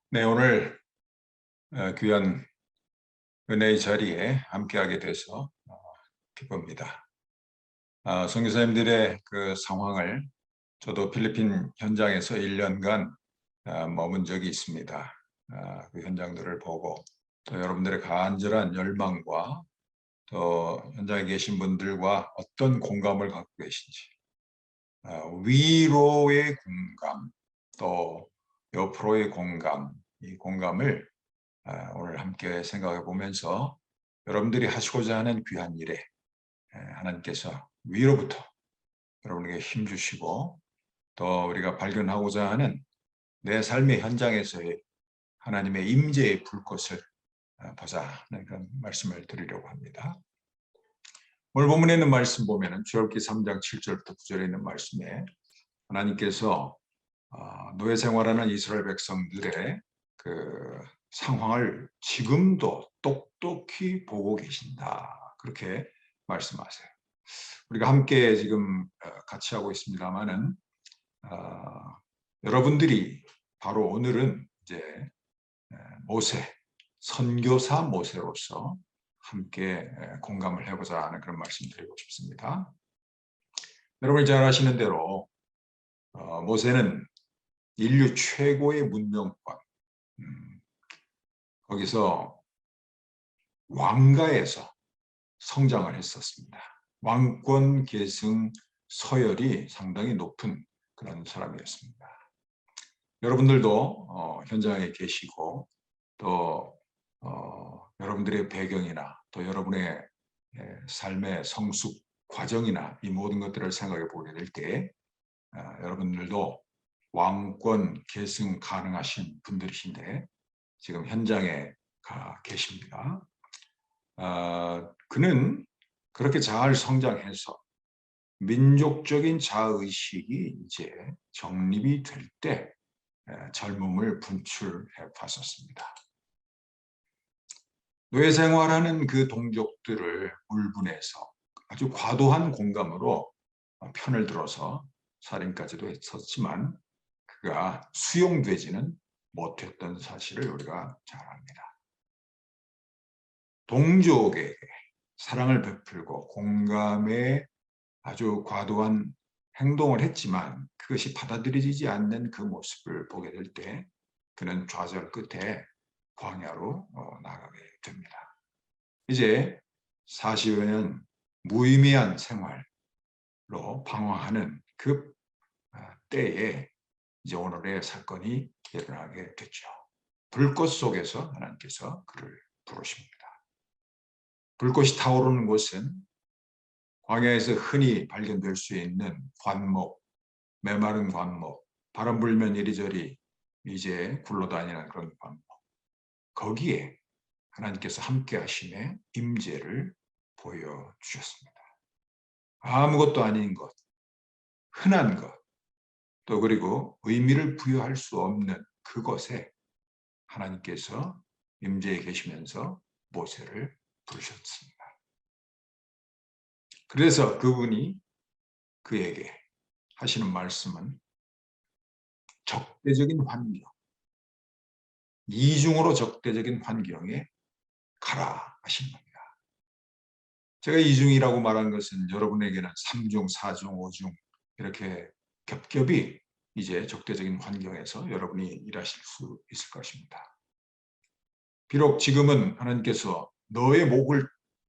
네, 오늘 귀한 은혜의 자리에 함께하게 돼서 기쁩니다. 선교사님들의 그 상황을 저도 필리핀 현장에서 1년간 머문 적이 있습니다. 그 현장들을 보고 또 여러분들의 간절한 열망과 또 현장에 계신 분들과 어떤 공감을 갖고 계신지, 위로의 공감, 또 옆으로의 공감, 이 공감을 오늘 함께 생각해 보면서 여러분들이 하시고자 하는 귀한 일에 하나님께서 위로부터 여러분에게 힘 주시고 또 우리가 발견하고자 하는 내 삶의 현장에서의 하나님의 임재의 불꽃을 보자는 그런 말씀을 드리려고 합니다. 오늘 본문에 있는 말씀 보면은 출애굽기 3장 7절부터 9절에 있는 말씀에 하나님께서 노예 생활하는 이스라엘 백성들의 그 상황을 지금도 똑똑히 보고 계신다. 그렇게 말씀하세요. 우리가 함께 지금 같이 하고 있습니다만은 여러분들이 바로 오늘은 이제 모세, 선교사 모세로서 함께 공감을 해보자 하는 그런 말씀 드리고 싶습니다. 여러분이 잘 아시는 대로 모세는 인류 최고의 문명권, 거기서 왕가에서 성장을 했었습니다. 왕권 계승 서열이 상당히 높은 그런 사람이었습니다. 여러분들도 현장에 계시고 또 여러분들의 배경이나 또 여러분의 삶의 성숙 과정이나 이 모든 것들을 생각해 보게 될 때 여러분들도 왕권 계승 가능하신 분들이신데 지금 현장에 가 계십니다. 그는 그렇게 잘 성장해서 민족적인 자의식이 이제 정립이 될 때 젊음을 분출해 봤었습니다. 노예 생활하는 그 동족들을 울분해서 아주 과도한 공감으로 편을 들어서 살인까지도 했었지만 그가 수용되지는 못했던 사실을 우리가 잘 압니다. 동족에게 사랑을 베풀고 공감에 아주 과도한 행동을 했지만 그것이 받아들여지지 않는 그 모습을 보게 될 때 그는 좌절 끝에 광야로 나가게 됩니다. 이제 40여 년 무의미한 생활로 방황하는 그 때에 이제 오늘의 사건이 일어나게 됐죠. 불꽃 속에서 하나님께서 그를 부르십니다. 불꽃이 타오르는 곳은 광야에서 흔히 발견될 수 있는 관목, 메마른 관목, 바람 불면 이리저리 이제 굴러다니는 그런 관목. 거기에 하나님께서 함께 하심의 임재를 보여주셨습니다. 아무것도 아닌 것, 흔한 것, 또 그리고 의미를 부여할 수 없는 그것에 하나님께서 임재에 계시면서 모세를 부르셨습니다. 그래서 그분이 그에게 하시는 말씀은 적대적인 환경, 이중으로 적대적인 환경에 가라 하신 겁니다. 제가 이중이라고 말한 것은 여러분에게는 3중, 4중, 5중 이렇게 겹겹이 이제 적대적인 환경에서 여러분이 일하실 수 있을 것입니다. 비록 지금은 하나님께서 너의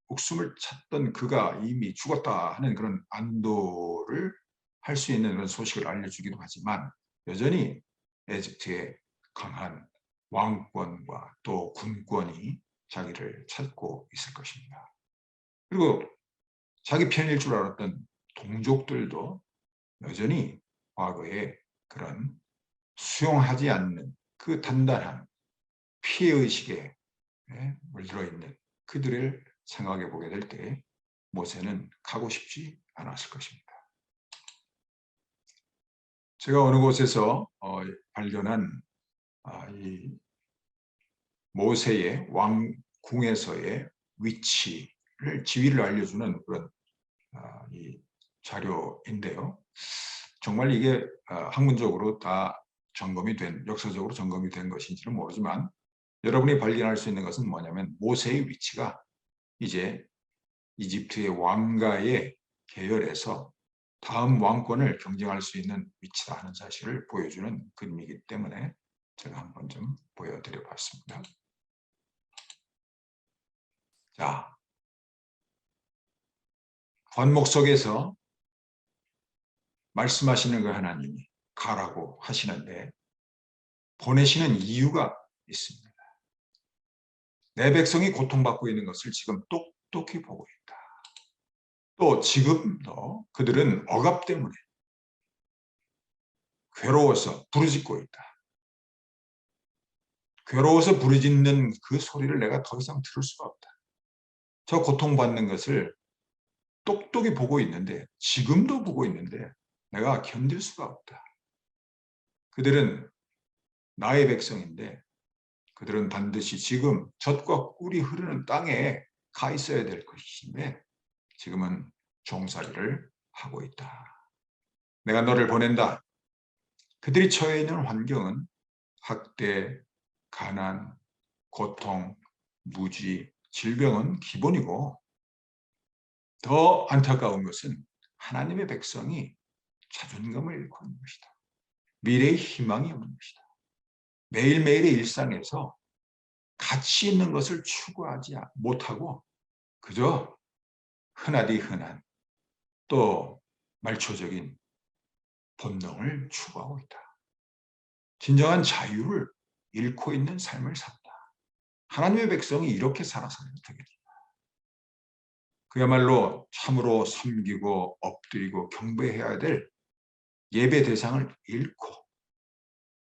목숨을 찾던 그가 이미 죽었다 하는 그런 안도를 할 수 있는 그런 소식을 알려주기도 하지만 여전히 에집트의 강한 왕권과 또 군권이 자기를 찾고 있을 것입니다. 그리고 자기 편일 줄 알았던 동족들도 여전히 과거에 그런 수용하지 않는 그 단단한 피해의식에 물들어 있는 그들을 생각해 보게 될 때 모세는 가고 싶지 않았을 것입니다. 제가 어느 곳에서 발견한 이 모세의 왕궁에서의 위치를 지위를 알려주는 그런 이 자료인데요. 정말 이게 학문적으로 다 역사적으로 점검이 된 것인지는 모르지만 여러분이 발견할 수 있는 것은 뭐냐면 모세의 위치가 이제 이집트의 왕가의 계열에서 다음 왕권을 경쟁할 수 있는 위치다 하는 사실을 보여주는 그림이기 때문에 제가 한번 좀 보여드려 봤습니다. 자, 관목 속에서 말씀하시는 그 하나님이 가라고 하시는데 보내시는 이유가 있습니다. 내 백성이 고통받고 있는 것을 지금 똑똑히 보고 있다. 또 지금도 그들은 억압 때문에 괴로워서 부르짖고 있다. 괴로워서 부르짖는 그 소리를 내가 더 이상 들을 수가 없다. 저 고통받는 것을 똑똑히 보고 있는데 지금도 보고 있는데 내가 견딜 수가 없다. 그들은 나의 백성인데 그들은 반드시 지금 젖과 꿀이 흐르는 땅에 가 있어야 될 것인데 지금은 종살이를 하고 있다. 내가 너를 보낸다. 그들이 처해 있는 환경은 학대, 가난, 고통, 무지, 질병은 기본이고 더 안타까운 것은 하나님의 백성이 자존감을 잃고 있는 것이다. 미래의 희망이 없는 것이다. 매일매일의 일상에서 가치 있는 것을 추구하지 못하고 그저 흔하디 흔한 또 말초적인 본능을 추구하고 있다. 진정한 자유를 잃고 있는 삶을 산다. 하나님의 백성이 이렇게 살아서는 되겠다. 그야말로 참으로 섬기고 엎드리고 경배해야 될 예배 대상을 잃고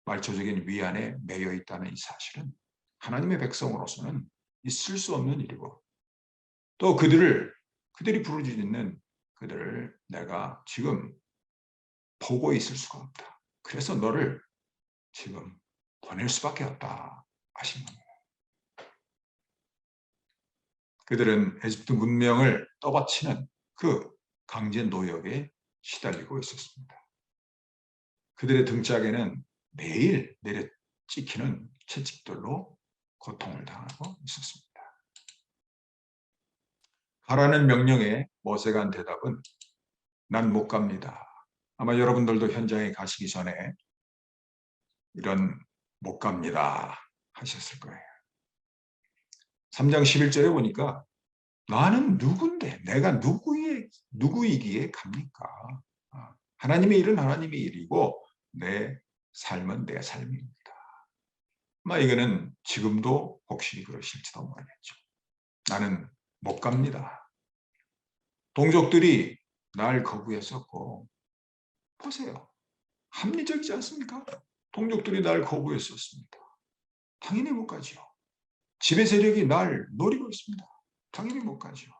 말초적인 위안에 매여 있다는 이 사실은 하나님의 백성으로서는 있을 수 없는 일이고 또 그들이 부르짖는 그들을 내가 지금 보고 있을 수가 없다. 그래서 너를 지금 보낼 수밖에 없다 하신 겁니다. 그들은 에집트 문명을 떠받치는 그 강제 노역에 시달리고 있었습니다. 그들의 등짝에는 매일 내려 찍히는 채찍들로 고통을 당하고 있었습니다. 가라는 명령에 모세가 한 대답은 난 못 갑니다. 아마 여러분들도 현장에 가시기 전에 이런 못 갑니다 하셨을 거예요. 3장 11절에 보니까 나는 누군데 내가 누구이기에 갑니까? 하나님의 일은 하나님의 일이고 내 삶은 내 삶입니다. 이거는 지금도 혹시 그러실지도 모르겠죠. 나는 못 갑니다. 동족들이 날 거부했었고 보세요. 합리적이지 않습니까? 동족들이 날 거부했었습니다. 당연히 못 가죠. 지배 세력이 날 노리고 있습니다. 당연히 못 가죠.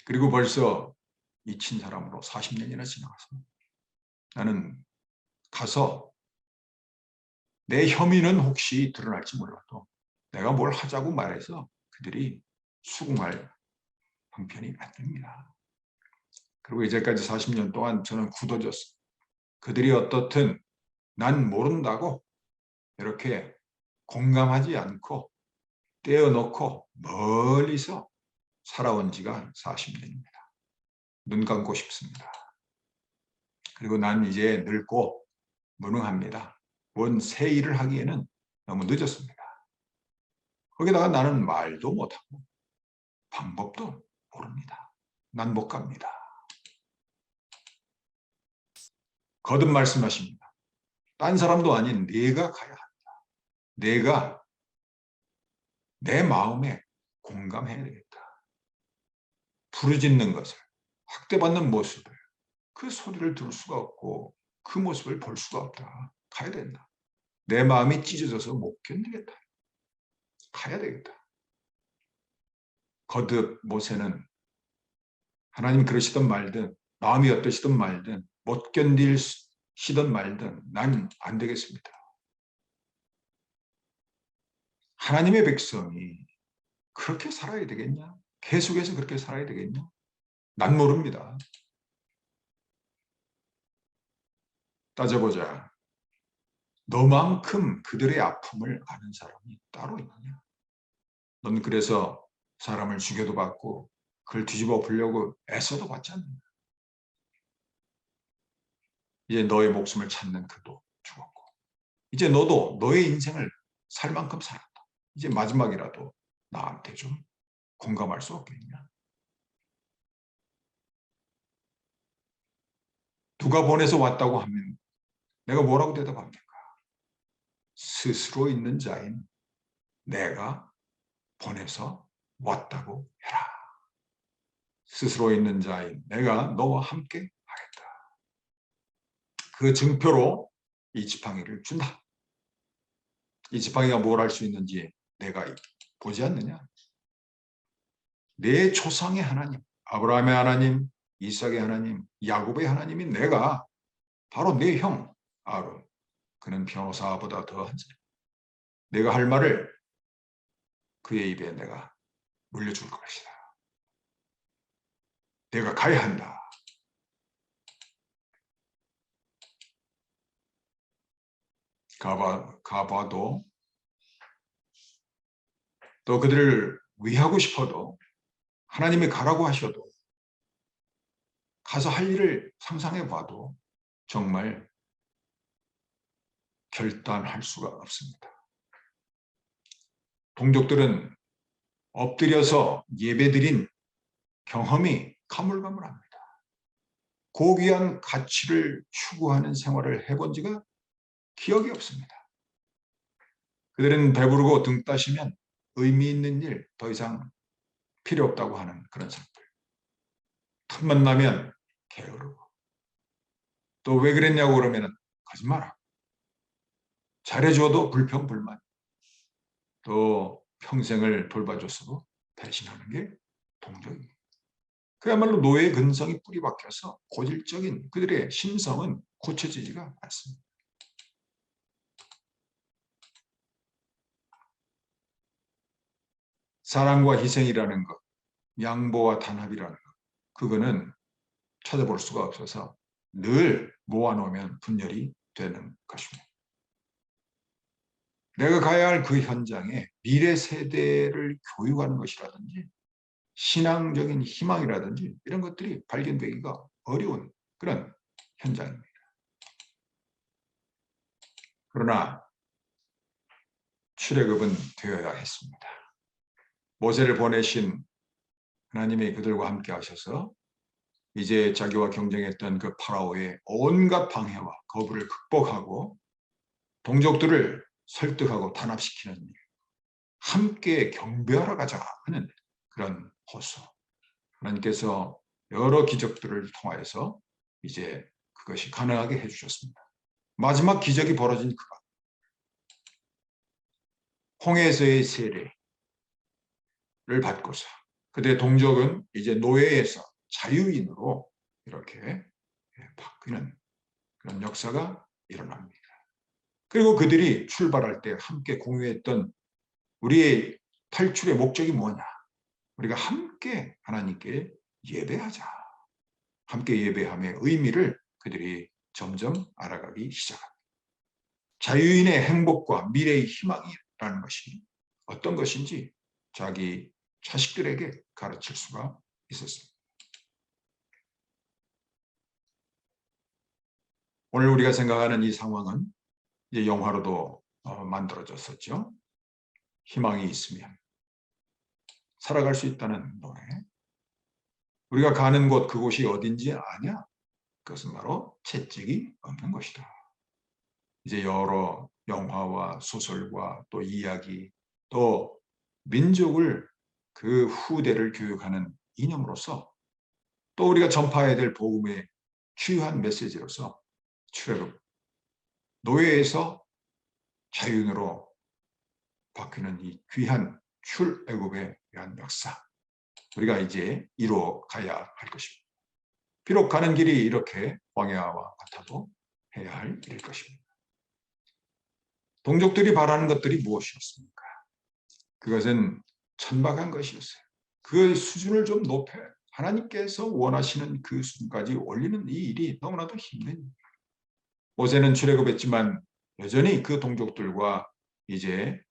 그리고 벌써 잊힌 사람으로 40년이나 지나갔습니다. 나는 가서 내 혐의는 혹시 드러날지 몰라도 내가 뭘 하자고 말해서 그들이 수긍할 형편이 안 됩니다. 그리고 이제까지 40년 동안 저는 굳어졌어요. 그들이 어떻든 난 모른다고 이렇게 공감하지 않고 떼어놓고 멀리서 살아온 지가 40년입니다. 눈 감고 싶습니다. 그리고 난 이제 늙고 무능합니다. 뭔 새 일을 하기에는 너무 늦었습니다. 거기다가 나는 말도 못하고 방법도 모릅니다. 난 못 갑니다. 거듭 말씀하십니다. 딴 사람도 아닌 네가 가야 한다. 내가 내 마음에 공감해야 되겠다. 부르짖는 것을, 학대받는 모습을, 그 소리를 들을 수가 없고 그 모습을 볼 수가 없다. 가야 된다. 내 마음이 찢어져서 못 견디겠다. 가야 되겠다. 거듭 모세는 하나님 그러시던 말든 마음이 어떠시든 말든 못 견디시던 말든 난 안 되겠습니다. 하나님의 백성이 그렇게 살아야 되겠냐? 계속해서 그렇게 살아야 되겠냐? 난 모릅니다. 따져보자. 너만큼 그들의 아픔을 아는 사람이 따로 있느냐? 넌 그래서 사람을 죽여도 받고 그걸 뒤집어 보려고 애써도 받지 않는다. 이제 너의 목숨을 찾는 그도 죽었고 이제 너도 너의 인생을 살 만큼 살았다. 이제 마지막이라도 나한테 좀 공감할 수 없겠냐? 누가 보내서 왔다고 하면 내가 뭐라고 대답합니까? 스스로 있는 자인 내가 보내서 왔다고 해라. 스스로 있는 자인 내가 너와 함께 하겠다. 그 증표로 이 지팡이를 준다. 이 지팡이가 뭘 할 수 있는지 내가 보지 않느냐? 내 조상의 하나님, 아브라함의 하나님, 이삭의 하나님, 야곱의 하나님인 내가 바로 내 형 아론, 그는 변호사보다 더한 자. 내가 할 말을 그의 입에 내가 물려줄 것이다. 내가 가야 한다. 가봐도 또 그들을 위하고 싶어도 하나님이 가라고 하셔도 가서 할 일을 상상해 봐도 정말 결단할 수가 없습니다. 동족들은 엎드려서 예배드린 경험이 가물가물합니다. 고귀한 가치를 추구하는 생활을 해본 지가 기억이 없습니다. 그들은 배부르고 등 따시면 의미 있는 일 더 이상 필요 없다고 하는 그런 사람들. 틈만 나면 게으르고 또 왜 그랬냐고 그러면 거짓말하고 잘해줘도 불평불만 또 평생을 돌봐줬어도 배신하는 게 동족입니다. 그야말로 노예의 근성이 뿌리 박혀서 고질적인 그들의 심성은 고쳐지지가 않습니다. 사랑과 희생이라는 것, 양보와 단합이라는 것, 그거는 찾아볼 수가 없어서 늘 모아놓으면 분열이 되는 것입니다. 내가 가야 할 그 현장에 미래 세대를 교육하는 것이라든지 신앙적인 희망이라든지 이런 것들이 발견되기가 어려운 그런 현장입니다. 그러나 출애굽은 되어야 했습니다. 모세를 보내신 하나님이 그들과 함께 하셔서 이제 자기와 경쟁했던 그 파라오의 온갖 방해와 거부를 극복하고 동족들을 설득하고 단합시키는 일, 함께 경배하러 가자 하는 그런 호소. 하나님께서 여러 기적들을 통하여서 이제 그것이 가능하게 해주셨습니다. 마지막 기적이 벌어진 그가 홍해에서의 세례를 받고서 그들의 동족은 이제 노예에서 자유인으로 이렇게 바뀌는 그런 역사가 일어납니다. 그리고 그들이 출발할 때 함께 공유했던 우리의 탈출의 목적이 뭐냐? 우리가 함께 하나님께 예배하자. 함께 예배함의 의미를 그들이 점점 알아가기 시작합니다. 자유인의 행복과 미래의 희망이라는 것이 어떤 것인지 자기 자식들에게 가르칠 수가 있었습니다. 오늘 우리가 생각하는 이 상황은 이제 영화로도 만들어졌었죠. 희망이 있으면 살아갈 수 있다는 노래. 우리가 가는 곳 그곳이 어딘지 아냐? 그것은 바로 채찍이 없는 것이다. 이제 여러 영화와 소설과 또 이야기 또 민족을 그 후대를 교육하는 이념으로서 또 우리가 전파해야 될 복음의 주요한 메시지로서 출애굽 노예에서 자유인으로 바뀌는 이 귀한 출애굽에 대한 역사 우리가 이제 이루어 가야 할 것입니다. 비록 가는 길이 이렇게 광야와 같아도 해야 할 일일 것입니다. 동족들이 바라는 것들이 무엇이었습니까? 그것은 천박한 것이었어요. 그 수준을 좀 높여 하나님께서 원하시는 그 수준까지 올리는 이 일이 너무나도 힘든 일이에요. 모세는 출애굽했지만 여전히 그 동족들과 이제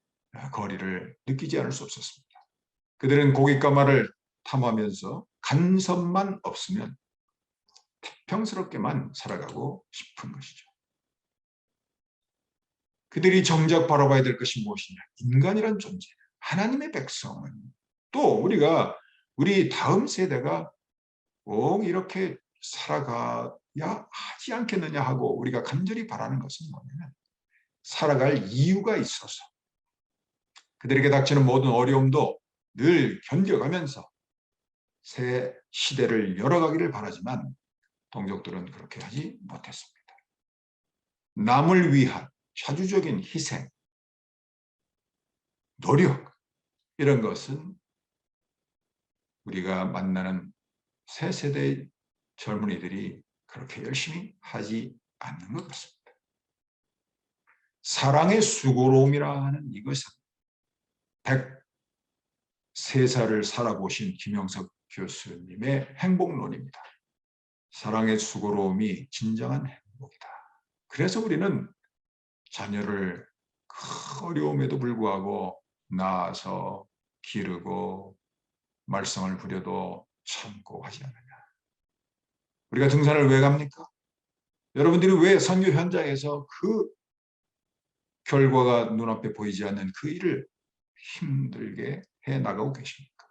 거리를 느끼지 않을 수 없었습니다. 그들은 고깃가마를 탐하면서 간섭만 없으면 태평스럽게만 살아가고 싶은 것이죠. 그들이 정작 바라봐야 될 것이 무엇이냐? 인간이란 존재, 하나님의 백성은 또 우리 다음 세대가 꼭 이렇게 살아가야 하지 않겠느냐 하고 우리가 간절히 바라는 것은 뭐냐면 살아갈 이유가 있어서 그들에게 닥치는 모든 어려움도 늘 견뎌가면서 새 시대를 열어가기를 바라지만 동족들은 그렇게 하지 못했습니다. 남을 위한 자주적인 희생, 노력 이런 것은 우리가 만나는 새 세대의 젊은이들이 그렇게 열심히 하지 않는 것 같습니다. 사랑의 수고로움이라 하는 이것은 103살을 살아보신 김영석 교수님의 행복론입니다. 사랑의 수고로움이 진정한 행복이다. 그래서 우리는 자녀를 큰 어려움에도 불구하고 낳아서 기르고 말썽을 부려도 참고 하지 않느냐. 우리가 등산을 왜 갑니까? 여러분들이 왜 선교 현장에서 그 결과가 눈앞에 보이지 않는 그 일을 힘들게 해나가고 계십니까?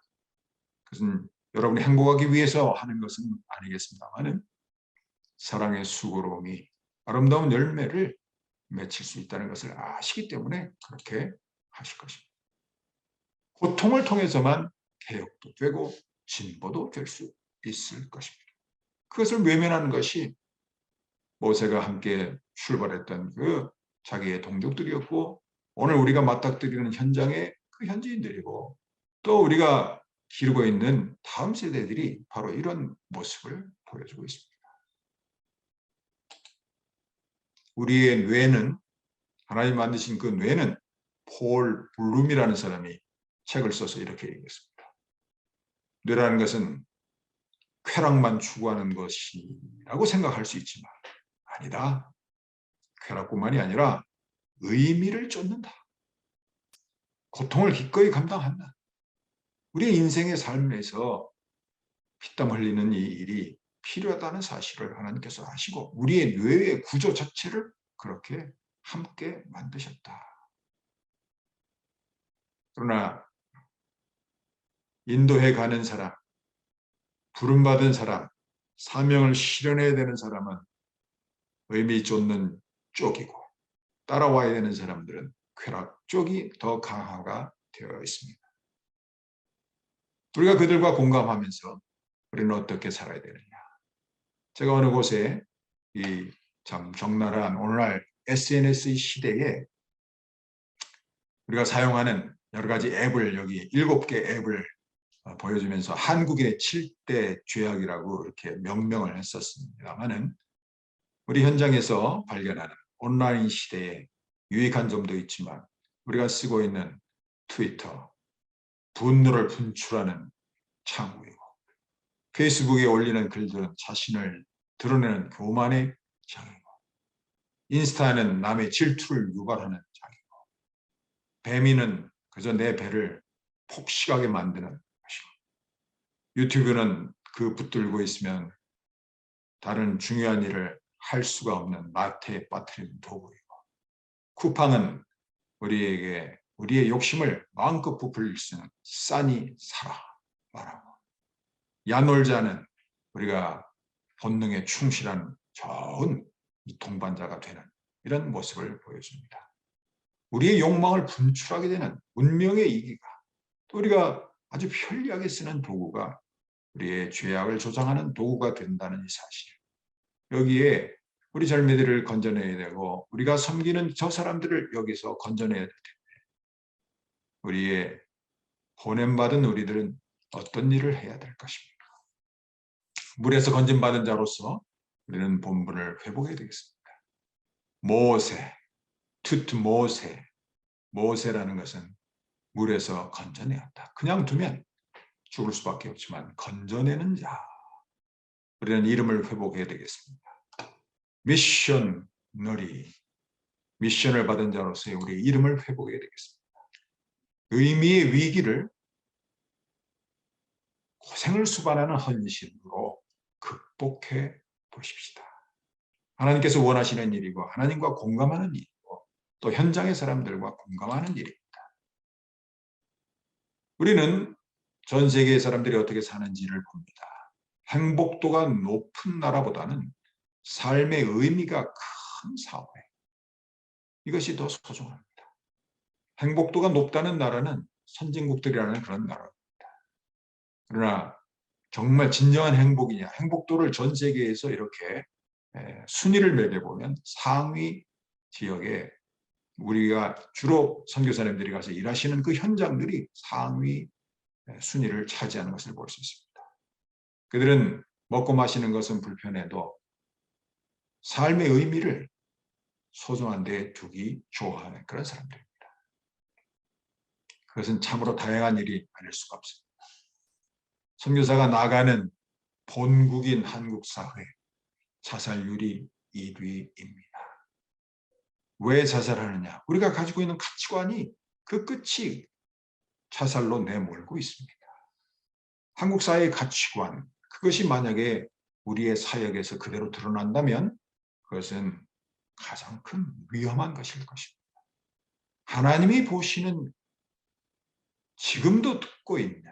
그것은 여러분이 행복하기 위해서 하는 것은 아니겠습니다만 사랑의 수고로움이 아름다운 열매를 맺힐 수 있다는 것을 아시기 때문에 그렇게 하실 것입니다. 고통을 통해서만 개혁도 되고 진보도 될 수 있을 것입니다. 그것을 외면하는 것이 모세가 함께 출발했던 그 자기의 동족들이었고 오늘 우리가 맞닥뜨리는 현장의 그 현지인들이고 또 우리가 기르고 있는 다음 세대들이 바로 이런 모습을 보여주고 있습니다. 우리의 뇌는 하나님 만드신 그 뇌는 폴 블룸이라는 사람이 책을 써서 이렇게 얘기했습니다. 뇌라는 것은 쾌락만 추구하는 것이라고 생각할 수 있지만 아니다. 쾌락뿐만이 아니라 의미를 쫓는다. 고통을 기꺼이 감당한다. 우리 인생의 삶에서 피땀 흘리는 이 일이 필요하다는 사실을 하나님께서 아시고 우리의 뇌의 구조 자체를 그렇게 함께 만드셨다. 그러나 인도에 가는 사람, 부름받은 사람, 사명을 실현해야 되는 사람은 의미 쫓는 쪽이고 따라와야 되는 사람들은 쾌락 쪽이 더 강화가 되어 있습니다. 우리가 그들과 공감하면서 우리는 어떻게 살아야 되느냐. 제가 어느 곳에 이 참 적나라한 오늘날 SNS의 시대에 우리가 사용하는 여러 가지 앱을 여기 7개 앱을 보여주면서 한국인의 7대 죄악이라고 이렇게 명명을 했었습니다만은 우리 현장에서 발견하는 온라인 시대에 유익한 점도 있지만 우리가 쓰고 있는 트위터, 분노를 분출하는 창구이고 페이스북에 올리는 글들은 자신을 드러내는 교만의 장이고 인스타는 남의 질투를 유발하는 장이고 배미는 그저 내 배를 폭식하게 만드는 것이고 유튜브는 그 붙들고 있으면 다른 중요한 일을 할 수가 없는 나태에 빠뜨리는 도구이고 쿠팡은 우리에게 우리의 욕심을 마음껏 부풀릴 수 있는 싸니 사라 말하고 야놀자는 우리가 본능에 충실한 좋은 동반자가 되는 이런 모습을 보여줍니다. 우리의 욕망을 분출하게 되는 운명의 이기가 또 우리가 아주 편리하게 쓰는 도구가 우리의 죄악을 조장하는 도구가 된다는 이 사실. 여기에 우리 젊은이들을 건져내야 되고 우리가 섬기는 저 사람들을 여기서 건져내야 될 텐데 우리의 보냄받은 우리들은 어떤 일을 해야 될 것입니까? 물에서 건진받은 자로서 우리는 본분을 회복해야 되겠습니다. 모세, 투트모세, 모세라는 것은 물에서 건져내었다. 그냥 두면 죽을 수밖에 없지만 건져내는 자. 우리는 이름을 회복해야 되겠습니다. 미션 너리 미션을 받은 자로서의 우리의 이름을 회복해야 되겠습니다. 의미의 위기를 고생을 수반하는 헌신으로 극복해 보십시다. 하나님께서 원하시는 일이고 하나님과 공감하는 일이고 또 현장의 사람들과 공감하는 일입니다. 우리는 전 세계의 사람들이 어떻게 사는지를 봅니다. 행복도가 높은 나라보다는 삶의 의미가 큰 사회, 이것이 더 소중합니다. 행복도가 높다는 나라는 선진국들이라는 그런 나라입니다. 그러나 정말 진정한 행복이냐, 행복도를 전 세계에서 이렇게 순위를 매겨보면 상위 지역에 우리가 주로 선교사님들이 가서 일하시는 그 현장들이 상위 순위를 차지하는 것을 볼 수 있습니다. 그들은 먹고 마시는 것은 불편해도 삶의 의미를 소중한 데 두기 좋아하는 그런 사람들입니다. 그것은 참으로 다양한 일이 아닐 수가 없습니다. 선교사가 나가는 본국인 한국 사회, 자살률이 1위입니다. 왜 자살하느냐? 우리가 가지고 있는 가치관이 그 끝이 자살로 내몰고 있습니다. 한국 사회의 가치관, 그것이 만약에 우리의 사역에서 그대로 드러난다면 그것은 가장 큰 위험한 것일 것입니다. 하나님이 보시는, 지금도 듣고 있는,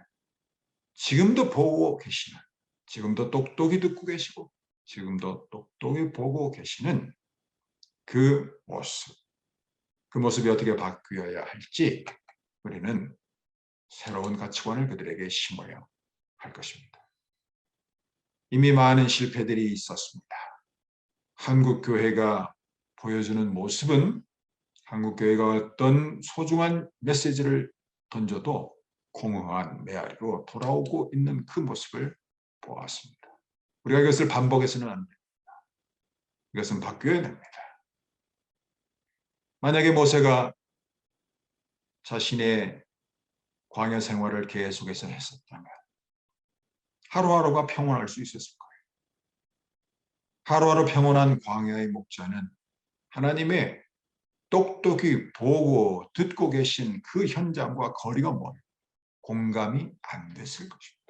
지금도 보고 계시는, 지금도 똑똑히 듣고 계시고 지금도 똑똑히 보고 계시는 그 모습, 그 모습이 어떻게 바뀌어야 할지 우리는 새로운 가치관을 그들에게 심어야 할 것입니다. 이미 많은 실패들이 있었습니다. 한국 교회가 보여주는 모습은 한국 교회가 어떤 소중한 메시지를 던져도 공허한 메아리로 돌아오고 있는 그 모습을 보았습니다. 우리가 이것을 반복해서는 안 됩니다. 이것은 바뀌어야 됩니다. 만약에 모세가 자신의 광야 생활을 계속해서 했었다면 하루하루가 평온할 수 있었을 거예요. 하루하루 평온한 광야의 목자는 하나님의 똑똑히 보고 듣고 계신 그 현장과 거리가 멀고 공감이 안 됐을 것입니다.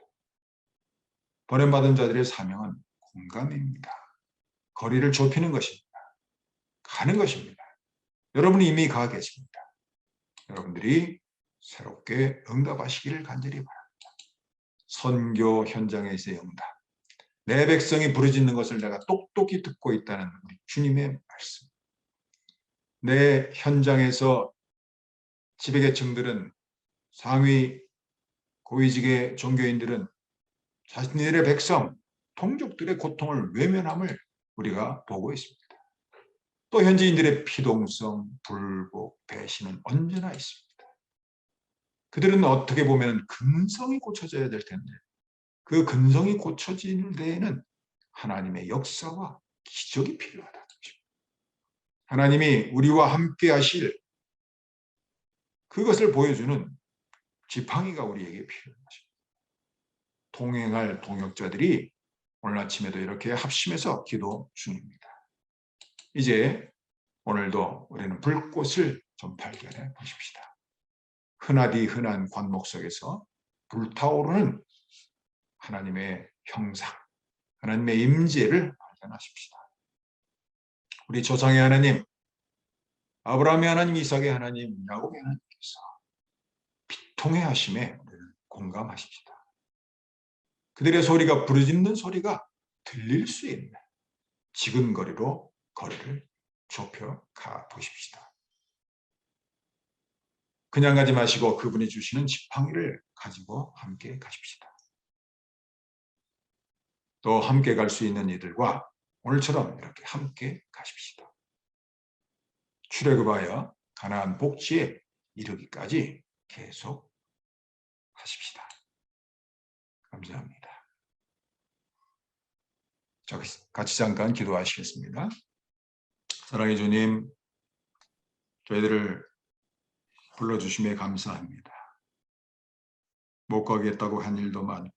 버림받은 자들의 사명은 공감입니다. 거리를 좁히는 것입니다. 가는 것입니다. 여러분이 이미 가 계십니다. 여러분들이 새롭게 응답하시기를 간절히 바랍니다. 선교 현장에서의 응답. 내 백성이 부르짖는 것을 내가 똑똑히 듣고 있다는 우리 주님의 말씀. 내 현장에서 지배계층들은, 상위 고위직의 종교인들은 자신들의 백성, 동족들의 고통을 외면함을 우리가 보고 있습니다. 또 현지인들의 피동성, 불복, 배신은 언제나 있습니다. 그들은 어떻게 보면 근성이 고쳐져야 될 텐데 그 근성이 고쳐질 데에는 하나님의 역사와 기적이 필요하다는 것입니다. 하나님이 우리와 함께 하실 그것을 보여주는 지팡이가 우리에게 필요한 것입니다. 동행할 동역자들이 오늘 아침에도 이렇게 합심해서 기도 중입니다. 이제 오늘도 우리는 불꽃을 좀 발견해 보십시다. 흔하디 흔한 관목 속에서 불타오르는 하나님의 형상, 하나님의 임재를 발견하십시다. 우리 조상의 하나님, 아브라함의 하나님, 이삭의 하나님, 야곱의 하나님께서 비통의 하심에 공감하십시다. 그들의 소리가, 부르짖는 소리가 들릴 수 있는 지근거리로 거리를 좁혀 가 보십시다. 그냥 가지 마시고 그분이 주시는 지팡이를 가지고 함께 가십시다. 또 함께 갈 수 있는 이들과 오늘처럼 이렇게 함께 가십시다. 출애굽하여 가나안 복지에 이르기까지 계속 하십시다. 감사합니다. 자, 같이 잠깐 기도하시겠습니다. 사랑의 주님, 저희들을 불러주심에 감사합니다. 못 가겠다고 한 일도 많고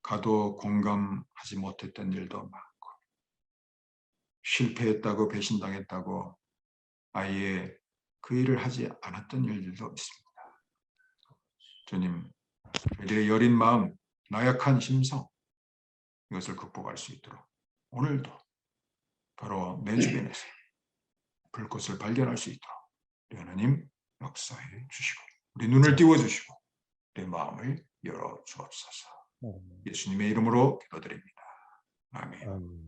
가도 공감하지 못했던 일도 많고 실패했다고 배신당했다고 아예 그 일을 하지 않았던 일들도 있습니다. 주님, 저희들의 여린 마음, 나약한 심성, 이것을 극복할 수 있도록 오늘도 바로 내 주변에서 불꽃을 발견할 수 있도록 우리 하나님 역사해 주시고 우리 눈을 띄워주시고 우리 마음을 열어 주옵소서. 예수님의 이름으로 기도드립니다. 아멘.